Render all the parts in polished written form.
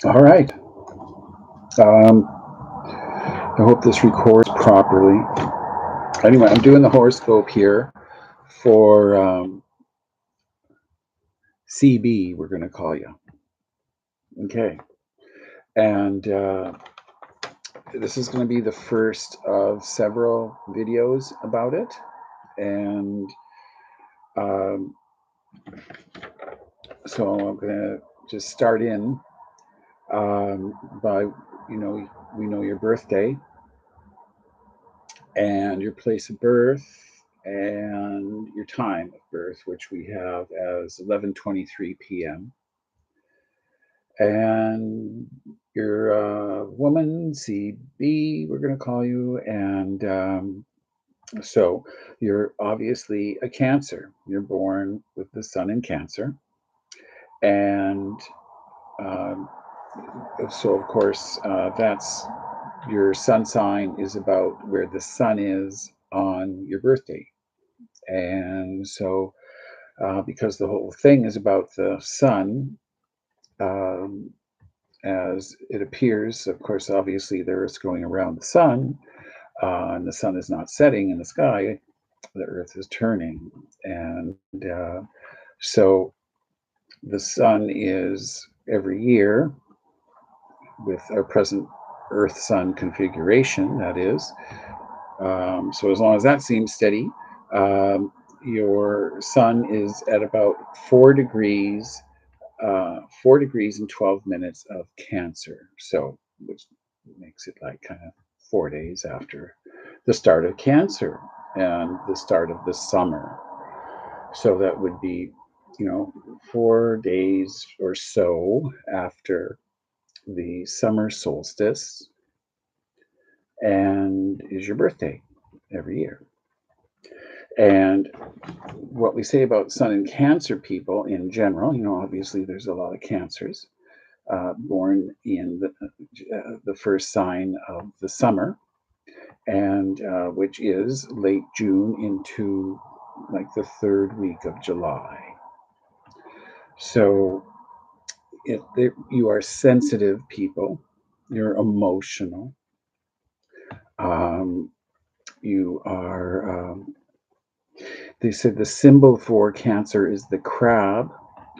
All right. I hope this records properly. Anyway, I'm doing the horoscope here for CB, we're going to call you. Okay. And this is going to be the first of several videos about it. And um, so I'm going to just start in by, we know your birthday and your place of birth and your time of birth, which we have as 11:23 p.m. And you're a woman, CB, we're going to call you. And so you're obviously a Cancer. You're born with the sun in Cancer. And um, so, of course, that's your sun sign is about where the sun is on your birthday. And so, because the whole thing is about the sun, um, as it appears, of course, obviously the Earth's going around the sun, and the sun is not setting in the sky, the Earth is turning. And so the sun is every year with our present Earth sun configuration, that is. So as long as that seems steady, um, your sun is at about 4 degrees 4 degrees and 12 minutes of Cancer. So, which makes it like kind of 4 days after the start of Cancer and the start of the summer. So that would be, 4 days or so after the summer solstice and is your birthday every year. And what we say about Sun and Cancer people in general, obviously there's a lot of Cancers born in the first sign of the summer, and which is late June into like the third week of July. So you are sensitive people, you're emotional, um, you are. They said the symbol for Cancer is the crab,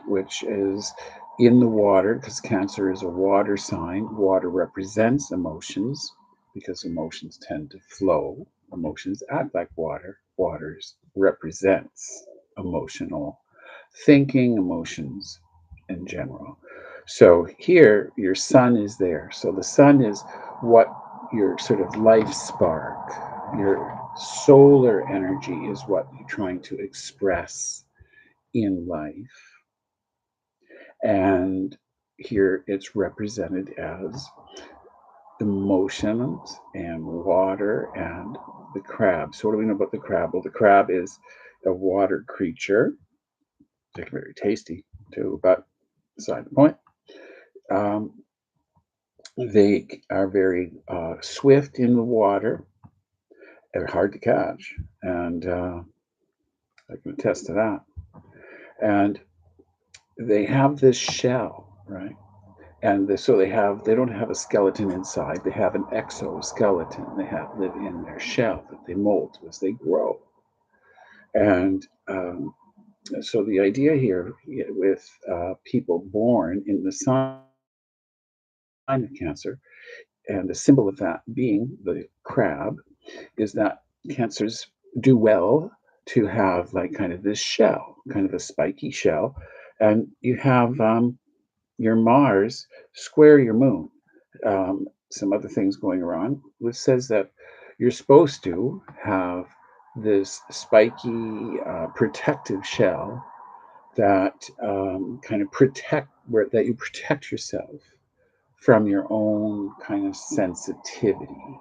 which is in the water because Cancer is a water sign. Water represents emotions because emotions tend to flow. Emotions act like water. Water represents emotional thinking, emotions in general. So here, your sun is there. So the sun is what your sort of life spark, your solar energy is what you're trying to express in life. And here it's represented as emotions and water and the crab. So, what do we know about the crab? Well, the crab is a water creature. They're very tasty too, but beside the point. Um, they are very swift in the water. They're hard to catch, and I can attest to that. And they have this shell, right? And so they don't have a skeleton inside. They have an exoskeleton. They have live in their shell that they mold as they grow. And so the idea here with people born in the sign of Cancer, and the symbol of that being the crab, is that Cancers do well to have like kind of this shell, kind of a spiky shell, and you have your Mars square your moon. Some other things going around, which says that you're supposed to have this spiky protective shell that kind of that you protect yourself from your own kind of sensitivity.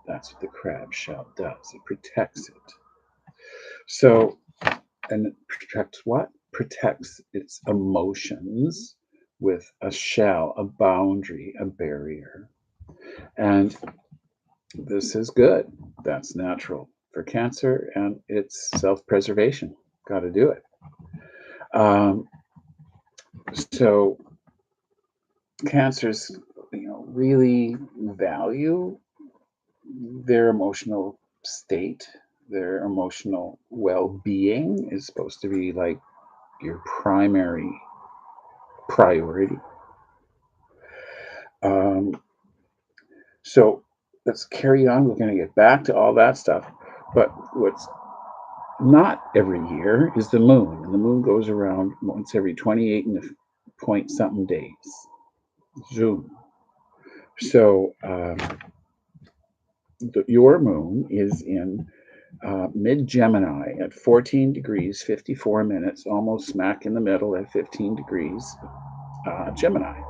That's what the crab shell does. It protects it. So, and it protects what? Protects its emotions with a shell, a boundary, a barrier. And this is good. That's natural for Cancer and it's self preservation. Got to do it. Um, so, Cancers, really value their emotional state. Their emotional well-being is supposed to be like your primary priority. Um, so let's carry on. We're going to get back to all that stuff. But what's not every year is the moon. And the moon goes around once every 28 and a point something days. Zoom. So your moon is in mid Gemini at 14 degrees, 54 minutes, almost smack in the middle at 15 degrees Gemini.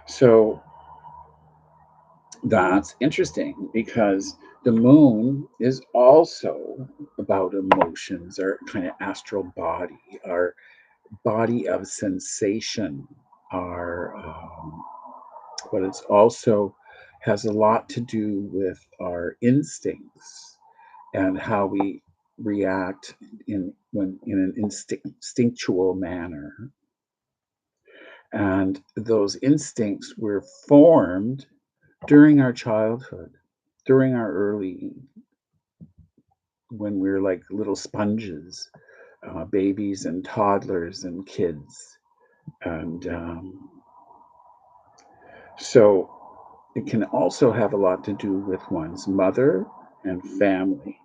So that's interesting because the moon is also about emotions, our kind of astral body, our body of sensation, our but it's also has a lot to do with our instincts and how we react in an instinctual manner. And those instincts were formed during our childhood, during our early, when we were like little sponges, babies and toddlers and kids. And so it can also have a lot to do with one's mother and family.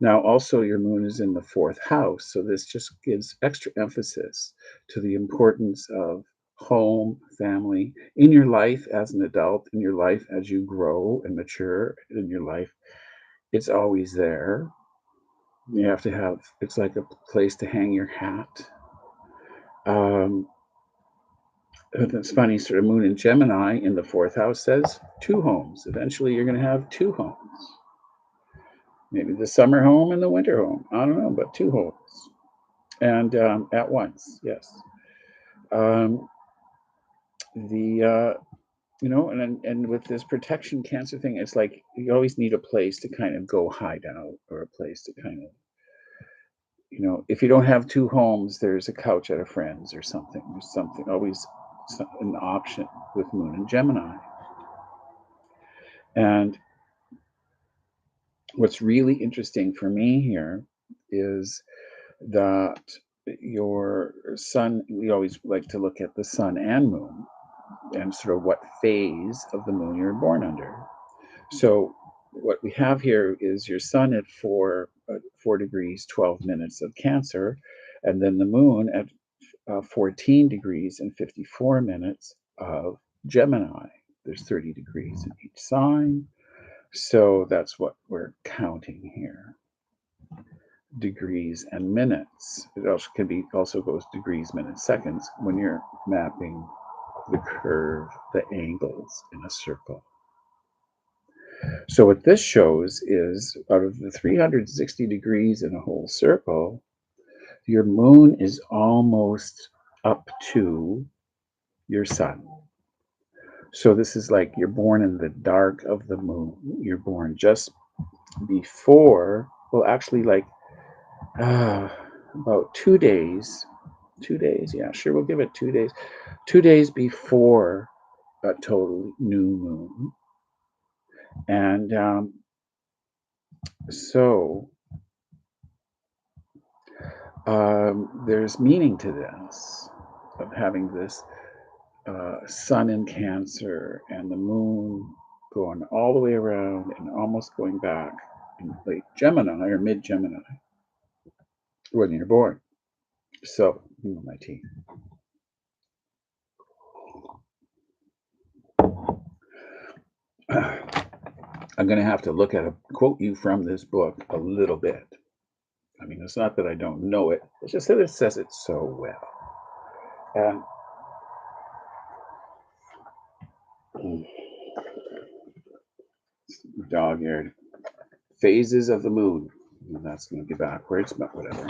Now, also, your moon is in the fourth house, so this just gives extra emphasis to the importance of home, family in your life as an adult, in your life as you grow and mature in your life. It's always there. You have to have, it's like a place to hang your hat. Um, it's funny, sort of moon in Gemini in the fourth house says two homes. Eventually, you're going to have two homes. Maybe the summer home and the winter home. I don't know, but two homes. And at once, yes. Um, the and with this protection cancer thing, it's like you always need a place to kind of go hide out, or a place to kind of, if you don't have two homes, there's a couch at a friend's or something. There's something always an option with Moon and Gemini. And what's really interesting for me here is that your sun, we always like to look at the sun and moon and sort of what phase of the moon you're born under. So what we have here is your sun at 4 degrees 12 minutes of Cancer, and then the moon at 14 degrees and 54 minutes of Gemini. There's 30 degrees in each sign, so that's what we're counting here. Degrees and minutes. It also can be also goes degrees, minutes, seconds when you're mapping the curve, the angles in a circle. So what this shows is out of the 360 degrees in a whole circle, your moon is almost up to your sun. So this is like you're born in the dark of the moon. You're born just before, well, actually, like about 2 days. 2 days, yeah, sure, we'll give it 2 days. 2 days before a total new moon. And so there's meaning to this, of having this sun in Cancer and the moon going all the way around and almost going back in late Gemini or mid Gemini when you're born. So, my tea. I'm going to have to look at quote you from this book a little bit. I mean, it's not that I don't know it, it's just that it says it so well. And dog eared phases of the moon. And that's going to be backwards, but whatever.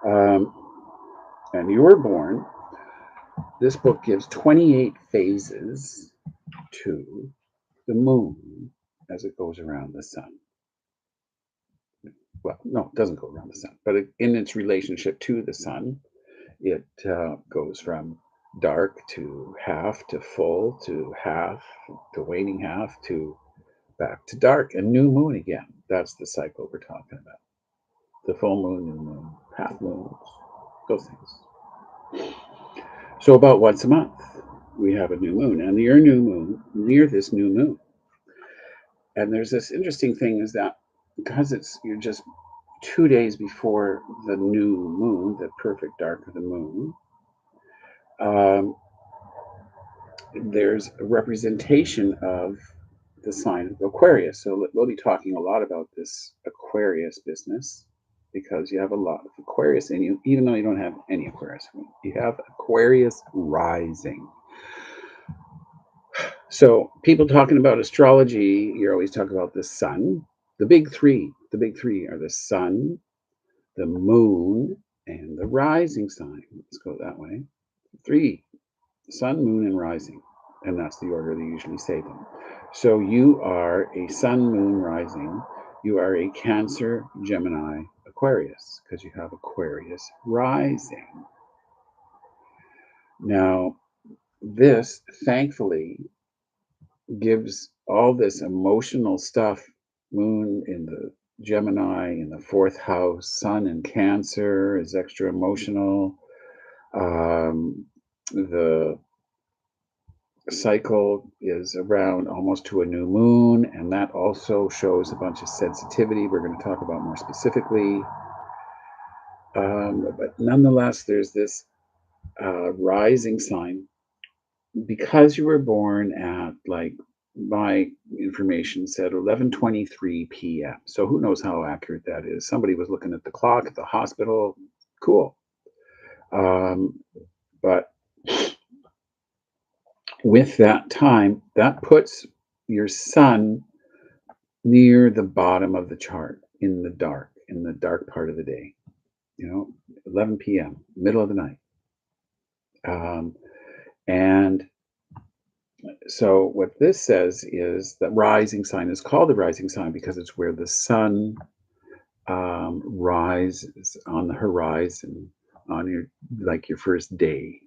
Um, and you were born. This book gives 28 phases to the moon as it goes around the sun. Well, no, it doesn't go around the sun, but in its relationship to the sun, it goes from dark to half to full to half to waning half to back to dark and new moon again. That's the cycle we're talking about. The full moon, new moon, half moons, those things. So about once a month, we have a new moon, and near new moon, near this new moon, and there's this interesting thing is that because it's you're just 2 days before the new moon, the perfect dark of the moon, um, there's a representation of the sign of Aquarius. So we'll be talking a lot about this Aquarius business because you have a lot of Aquarius in you, even though you don't have any Aquarius. You have Aquarius rising. So people talking about astrology, you're always talking about the sun. The big three. The big three are the sun, the moon, and the rising sign. Let's go that way. Three: sun, moon, and rising. And that's the order they usually say them. So you are a sun, moon, rising. You are a Cancer, Gemini, Aquarius, because you have Aquarius rising. Now, this thankfully gives all this emotional stuff, moon in the Gemini in the fourth house, sun in Cancer is extra emotional. The cycle is around almost to a new moon, and that also shows a bunch of sensitivity we're going to talk about more specifically. But nonetheless, there's this rising sign because you were born at like my information said 11:23 p.m. So who knows how accurate that is? Somebody was looking at the clock at the hospital. Cool. Um, but with that time, that puts your sun near the bottom of the chart in the dark part of the day, 11 p.m., middle of the night. And so, what this says is that rising sign is called the rising sign because it's where the sun rises on the horizon on your like your first day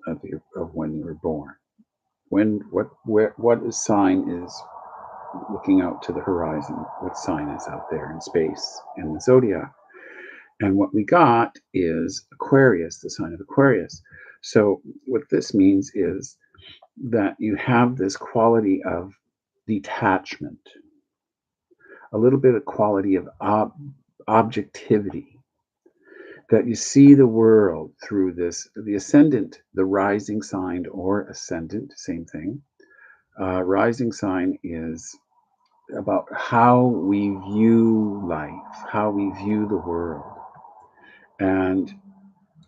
of when you were born. What sign is looking out to the horizon? What sign is out there in space in the zodiac? And what we got is Aquarius, the sign of Aquarius. So, what this means is that you have this quality of detachment, a little bit of quality of objectivity, that you see the world through the ascendant, the rising sign or ascendant, same thing. Rising sign is about how we view life, how we view the world, and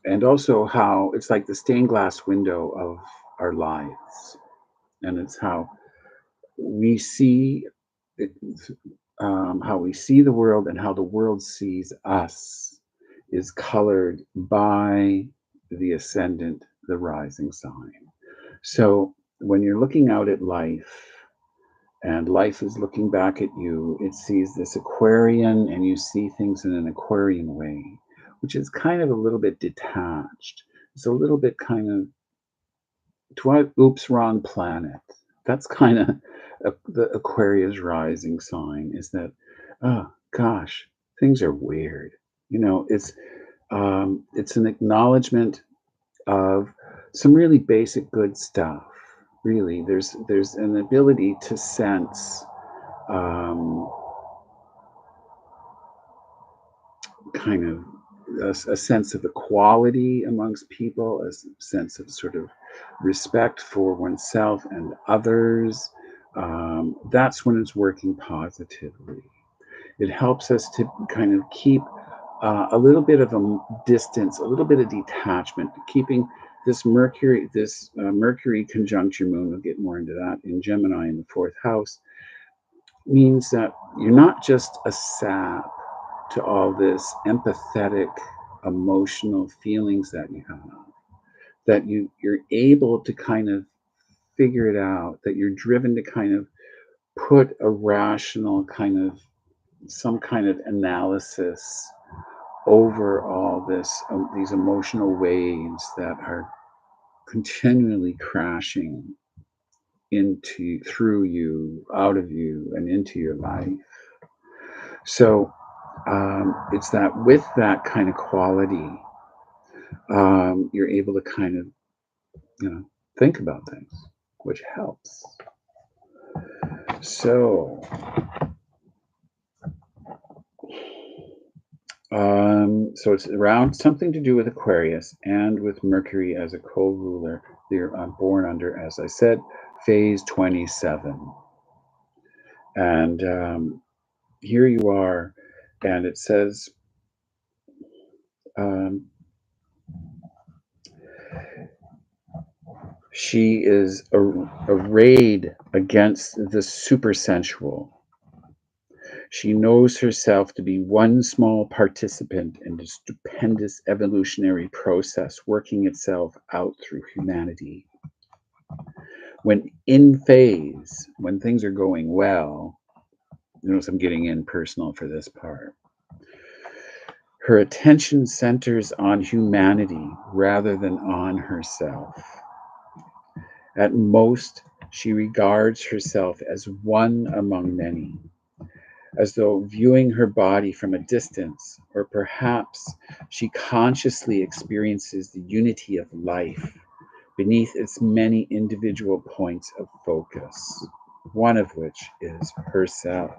and also how it's like the stained glass window of our lives, and it's we see it, how we see the world and how the world sees us is colored by the ascendant, the rising sign. So when you're looking out at life and life is looking back at you, it sees this Aquarian and you see things in an Aquarian way, which is kind of a little bit detached. It's a little bit kind of, oops, wrong planet. That's kind of the Aquarius rising sign is that, oh gosh, things are weird. It's an acknowledgement of some really basic good stuff. Really, there's an ability to sense um, kind of a sense of equality amongst people, a sense of sort of respect for oneself and others. That's when it's working positively. It helps us to kind of keep a little bit of a distance, a little bit of detachment, keeping this Mercury conjunct your moon. We'll get more into that in Gemini in the fourth house. Means that you're not just a sap to all this empathetic, emotional feelings that you have. That you're able to kind of figure it out. That you're driven to kind of put a rational kind of some kind of analysis over all these emotional waves that are continually crashing through you, out of you, and into your life. So it's that with that kind of quality, you're able to kind of, think about things, which helps. So, so it's around something to do with Aquarius and with Mercury as a co-ruler. They're born under, as I said, phase 27. And here you are, and it says, um, she is arrayed against the supersensual. She knows herself to be one small participant in a stupendous evolutionary process working itself out through humanity. When in phase, when things are going well, notice I'm getting in personal for this part. Her attention centers on humanity rather than on herself. At most, she regards herself as one among many, as though viewing her body from a distance, or perhaps she consciously experiences the unity of life beneath its many individual points of focus, one of which is herself.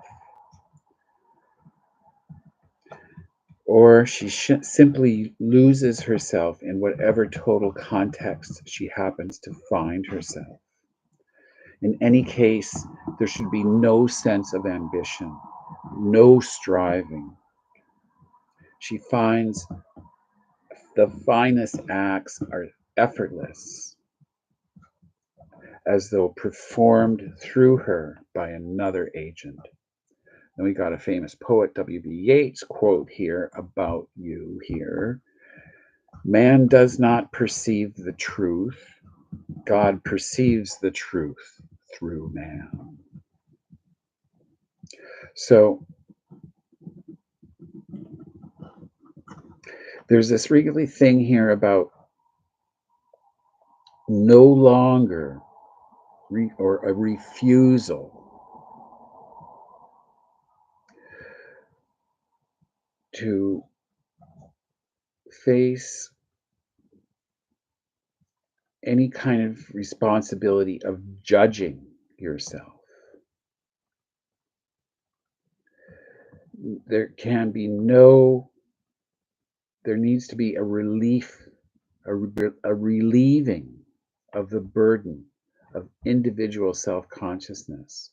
Or she simply loses herself in whatever total context she happens to find herself. In any case, there should be no sense of ambition, no striving. She finds the finest acts are effortless, as though performed through her by another agent. And we got a famous poet, W.B. Yeats, quote here about you here. Man does not perceive the truth. God perceives the truth through man. So there's this really thing here about no longer or a refusal to face any kind of responsibility of judging yourself. There needs to be a relief, a relieving of the burden of individual self-consciousness,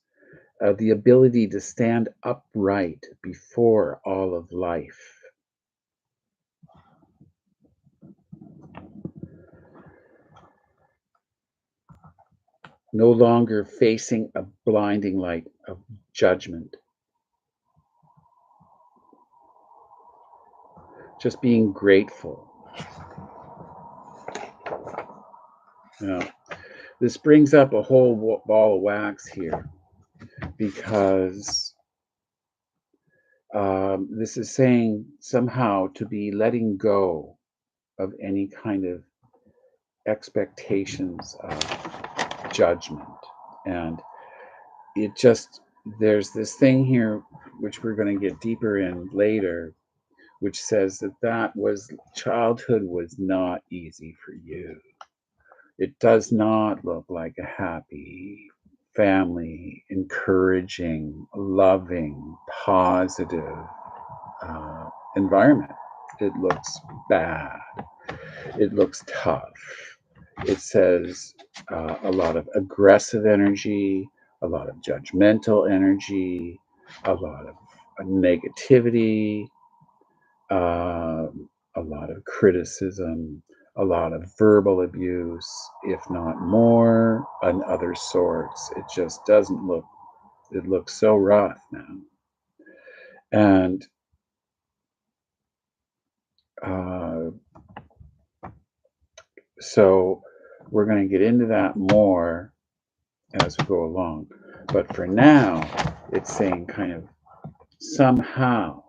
of the ability to stand upright before all of life. No longer facing a blinding light of judgment. Just being grateful. Now, this brings up a whole ball of wax here, because this is saying somehow to be letting go of any kind of expectations of judgment. And it just, there's this thing here, which we're going to get deeper in later, which says that childhood was not easy for you. It does not look like a happy family, encouraging, loving, positive environment. It looks bad. It looks tough. It says a lot of aggressive energy, a lot of judgmental energy, a lot of negativity, a lot of criticism, a lot of verbal abuse, if not more, and other sorts. It just doesn't look, it looks so rough now. And so we're going to get into that more as we go along. But for now, it's saying kind of somehow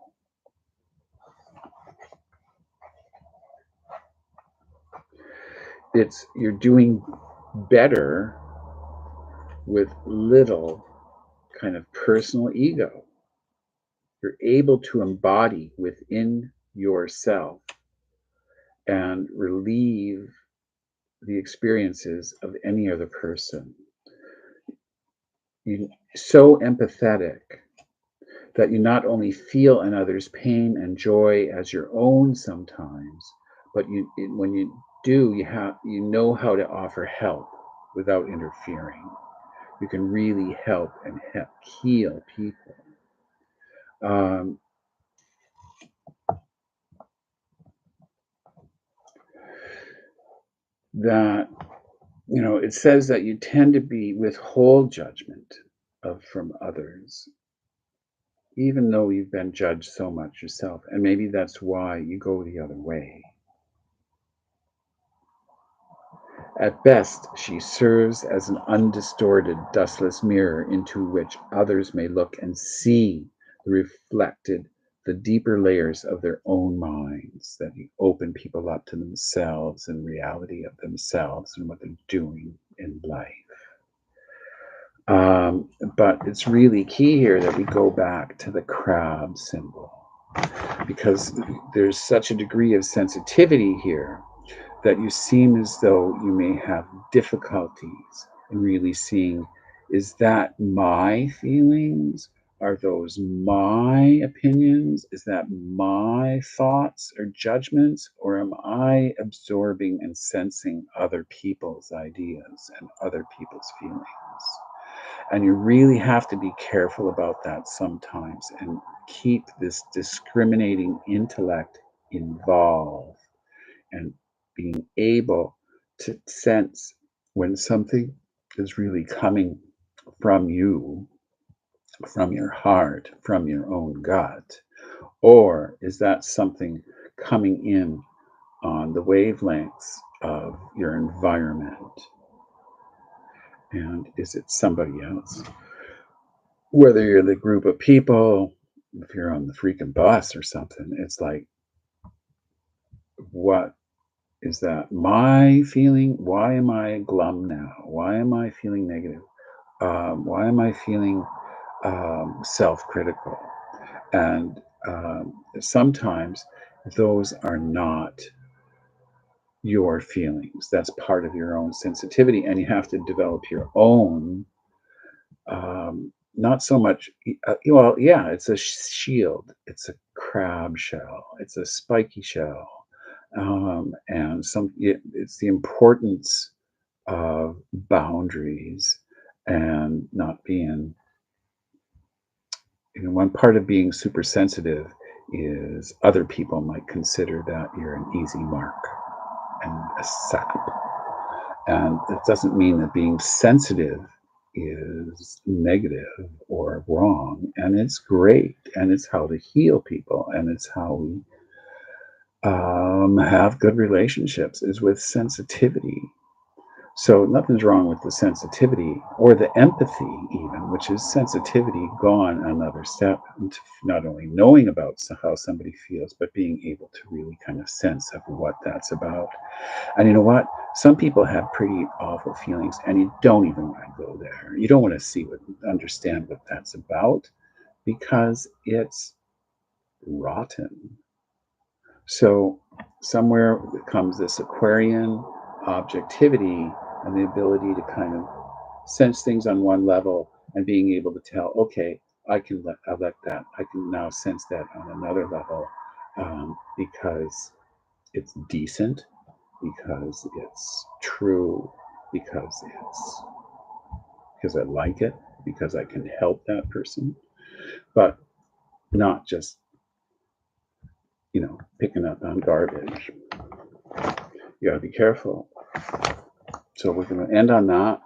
you're doing better with little kind of personal ego. You're able to embody within yourself and relieve the experiences of any other person. You're so empathetic that you not only feel another's pain and joy as your own sometimes, but when you do, you know how to offer help without interfering. You can really help and heal people. Um, that it says that you tend to withhold judgment from others, even though you've been judged so much yourself, and maybe that's why you go the other way. At best, she serves as an undistorted, dustless mirror into which others may look and see the deeper layers of their own minds, that you open people up to themselves and reality of themselves and what they're doing in life. But it's really key here that we go back to the crab symbol, because there's such a degree of sensitivity here that you seem as though you may have difficulties in really seeing, is that my feelings? Are those my opinions? Is that my thoughts or judgments? Or am I absorbing and sensing other people's ideas and other people's feelings? And you really have to be careful about that sometimes and keep this discriminating intellect involved and being able to sense when something is really coming from you, from your heart, from your own gut, or is that something coming in on the wavelengths of your environment? And is it somebody else? Whether you're the group of people, if you're on the freaking bus or something, it's like, what is that my feeling? Why am I glum now? Why am I feeling negative? Why am I feeling self-critical? And sometimes those are not your feelings. That's part of your own sensitivity, and you have to develop your own. Not so much. Well, yeah, it's a shield. It's a crab shell. It's a spiky shell. And it's the importance of boundaries and not being, one part of being super sensitive is other people might consider that you're an easy mark and a sap. And it doesn't mean that being sensitive is negative or wrong. And it's great. And it's how to heal people. And it's how we have good relationships, is with sensitivity. So nothing's wrong with the sensitivity or the empathy, even, which is sensitivity gone another step into not only knowing about how somebody feels, but being able to really kind of sense of what that's about. And you know what? Some people have pretty awful feelings, and you don't even want to go there. You don't want to understand what that's about, because it's rotten. So somewhere comes this Aquarian objectivity and the ability to kind of sense things on one level and being able to tell, okay, I let that, I can now sense that on another level, because it's decent, because it's true, because I like it, because I can help that person, but not just, picking up on garbage. You got to be careful. So we're going to end on that.